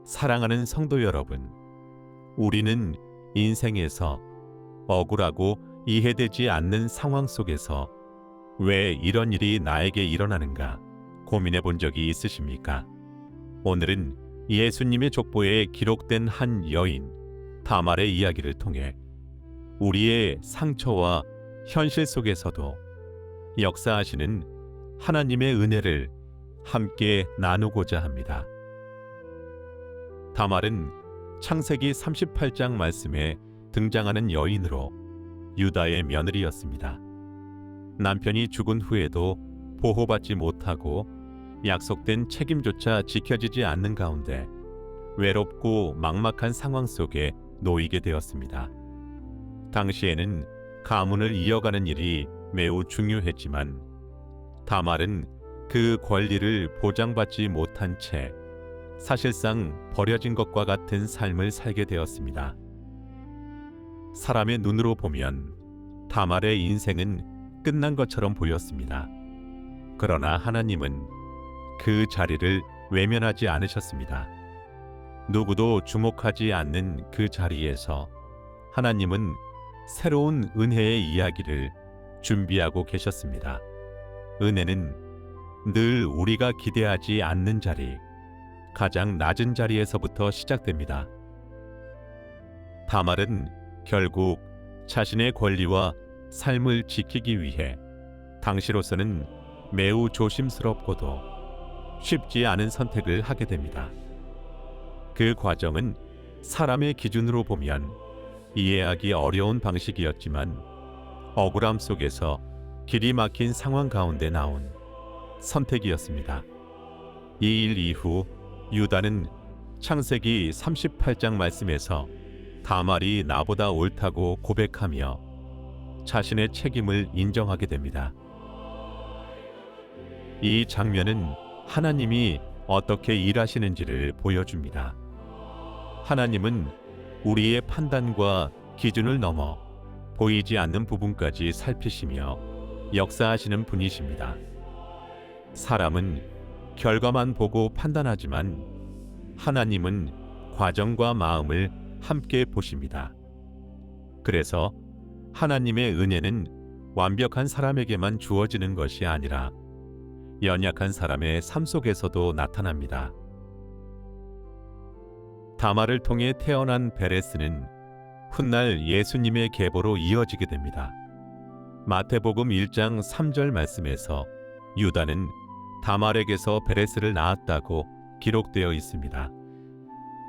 사랑하는 성도 여러분, 우리는 인생에서 억울하고 이해되지 않는 상황 속에서 왜 이런 일이 나에게 일어나는가 고민해 본 적이 있으십니까? 오늘은 예수님의 족보에 기록된 한 여인 다말의 이야기를 통해 우리의 상처와 현실 속에서도 역사하시는 하나님의 은혜를 함께 나누고자 합니다. 다말은 창세기 38장 말씀에 등장하는 여인으로 유다의 며느리였습니다. 남편이 죽은 후에도 보호받지 못하고 약속된 책임조차 지켜지지 않는 가운데 외롭고 막막한 상황 속에 놓이게 되었습니다. 당시에는 가문을 이어가는 일이 매우 중요했지만 다말은 그 권리를 보장받지 못한 채 사실상 버려진 것과 같은 삶을 살게 되었습니다. 사람의 눈으로 보면 다말의 인생은 끝난 것처럼 보였습니다. 그러나 하나님은 그 자리를 외면하지 않으셨습니다. 누구도 주목하지 않는 그 자리에서 하나님은 새로운 은혜의 이야기를 준비하고 계셨습니다. 은혜는 늘 우리가 기대하지 않는 자리, 가장 낮은 자리에서부터 시작됩니다. 다말은 결국 자신의 권리와 삶을 지키기 위해 당시로서는 매우 조심스럽고도 쉽지 않은 선택을 하게 됩니다. 그 과정은 사람의 기준으로 보면 이해하기 어려운 방식이었지만 억울함 속에서 길이 막힌 상황 가운데 나온 선택이었습니다. 이 일 이후 유다는 창세기 38장 말씀에서 다말이 나보다 옳다고 고백하며 자신의 책임을 인정하게 됩니다. 이 장면은 하나님이 어떻게 일하시는지를 보여줍니다. 하나님은 우리의 판단과 기준을 넘어 보이지 않는 부분까지 살피시며 역사하시는 분이십니다. 사람은 결과만 보고 판단하지만 하나님은 과정과 마음을 함께 보십니다. 그래서 하나님의 은혜는 완벽한 사람에게만 주어지는 것이 아니라 연약한 사람의 삶 속에서도 나타납니다. 다말을 통해 태어난 베레스는 훗날 예수님의 계보로 이어지게 됩니다. 마태복음 1장 3절 말씀에서 유다는 다말에게서 베레스를 낳았다고 기록되어 있습니다.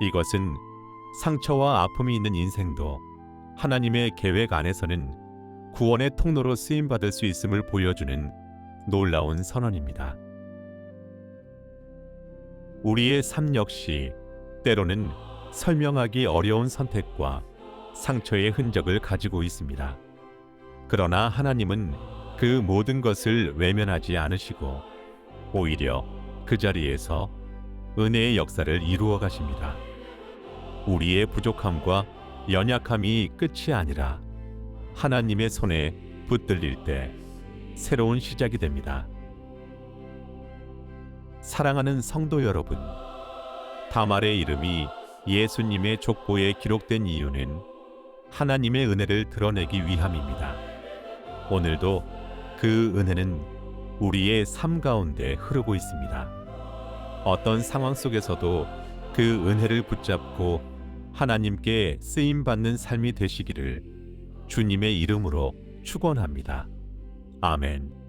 이것은 상처와 아픔이 있는 인생도 하나님의 계획 안에서는 구원의 통로로 쓰임받을 수 있음을 보여주는 놀라운 선언입니다. 우리의 삶 역시 때로는 설명하기 어려운 선택과 상처의 흔적을 가지고 있습니다. 그러나 하나님은 그 모든 것을 외면하지 않으시고 오히려 그 자리에서 은혜의 역사를 이루어 가십니다. 우리의 부족함과 연약함이 끝이 아니라 하나님의 손에 붙들릴 때 새로운 시작이 됩니다. 사랑하는 성도 여러분, 다말의 이름이 예수님의 족보에 기록된 이유는 하나님의 은혜를 드러내기 위함입니다. 오늘도 그 은혜는 우리의 삶 가운데 흐르고 있습니다. 어떤 상황 속에서도 그 은혜를 붙잡고 하나님께 쓰임받는 삶이 되시기를 주님의 이름으로 축원합니다. 아멘.